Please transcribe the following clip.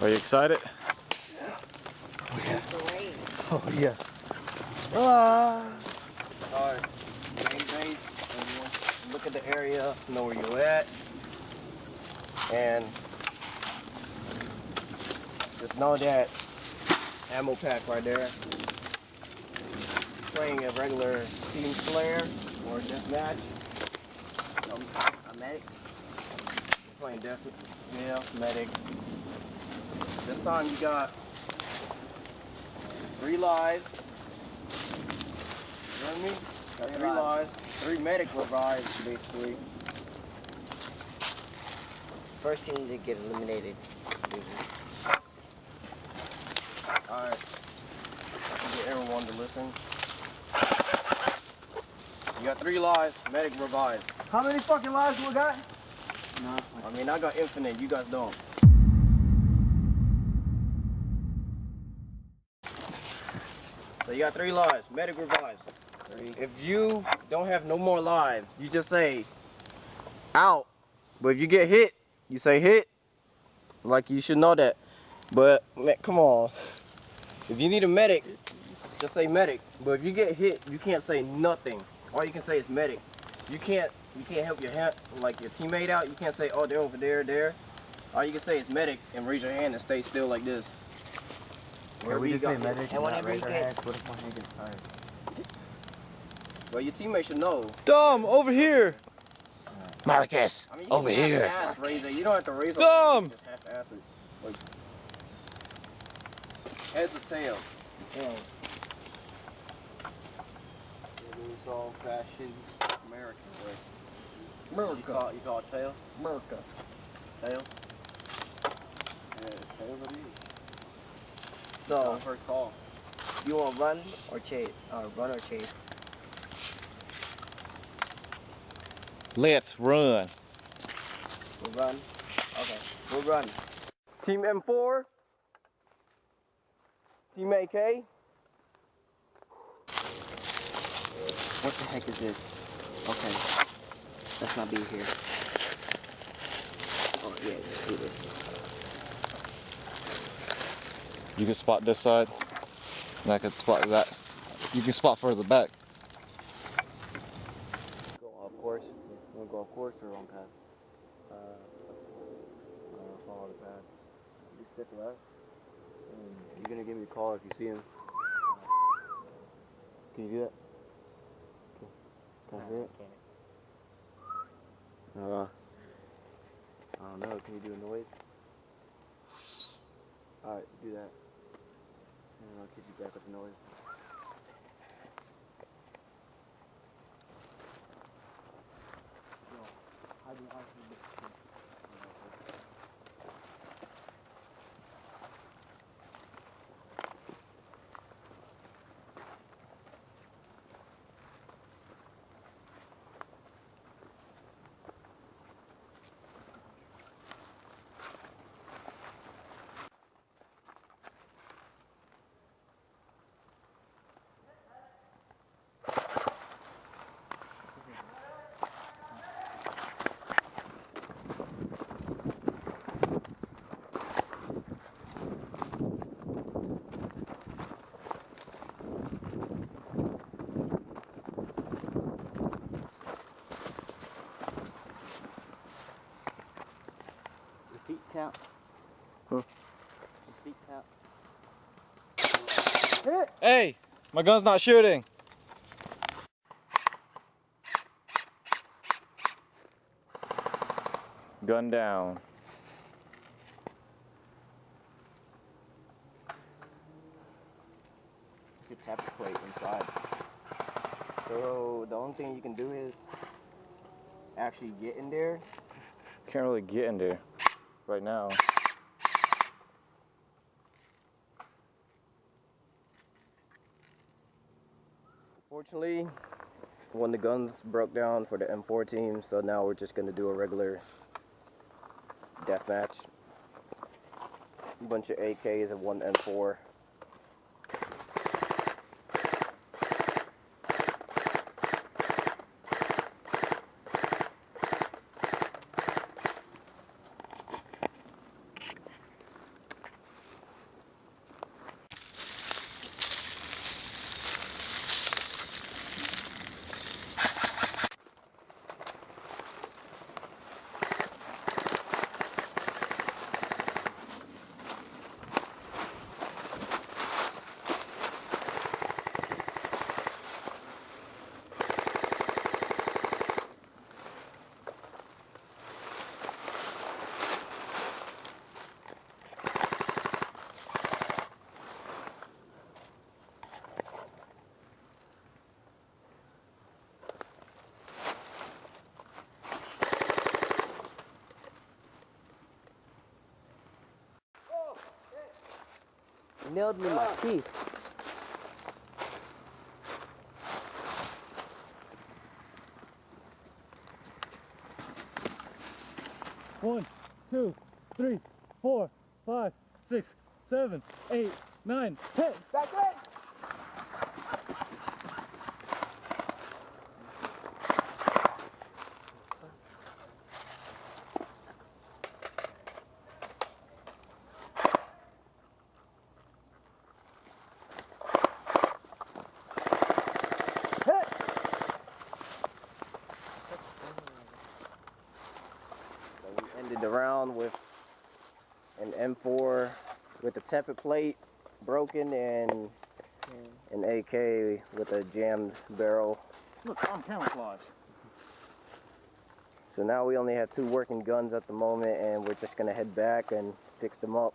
Are you excited? Oh yeah. Oh yeah. Alright, main base, everyone look at the area, know where you're at, and just know that ammo pack right there. Playing a regular team slayer or deathmatch. A medic. You're playing medic. This time you got 3 lives. You know what I mean? Got 3 lives. 3 medic revives, basically. First, you need to get eliminated. Alright. Get everyone to listen. You got 3 lives, medic revives. How many fucking lives do we got? No. I mean, I got infinite, you guys don't. So you got 3 lives, medic revives. 3. If you don't have no more lives, you just say out. But if you get hit, you say hit. Like, you should know that. But man, come on. If you need a medic, just say medic. But if you get hit, you can't say nothing. All you can say is medic. You can't help your teammate out. You can't say, oh, they're over there. All you can say is medic and raise your hand and stay still like this. Can we just say medic and whenever you get... What if my hand gets tired? Well, your teammate should know. Dom, over here. Marcus, I mean, over here. Raise it. You don't have to raise it. Dom! Just half-ass it. Like, heads or tails? Tails. It was old-fashioned American way. America. You call it tails? America. Tails? Yeah, tails it is. So, First call. you want to run or chase? Run or chase? Let's run. We'll run. Okay, we'll run. Team M4. Team AK. What the heck is this? Okay, let's not be here. Oh yeah, let's do this. You can spot this side, and I can spot that. You can spot further back. Go off course. You want to go off course or on path? Follow the path. You stick left. And you're going to give me a call if you see him. Can you do that? Can I hear it? I don't know. Can you do a noise? Alright, do that. And I'll keep you back with the noise. Feet count. Huh? Feet count. Hey, my gun's not shooting. Gun down. You tap the plate inside. So the only thing you can do is actually get in there. Can't really get in there right now. Fortunately, when the guns broke down for the M4 team, so now we're just gonna do a regular deathmatch. A bunch of AKs and one M4. Nailed me in my teeth. One, 2, 3, 4, 5, 6, 7, 8, 9, 10. Back in! So we ended the round with an M4 with a tempered plate broken and an AK with a jammed barrel. Look, on camouflage. So now we only have 2 working guns at the moment, and we're just gonna head back and fix them up.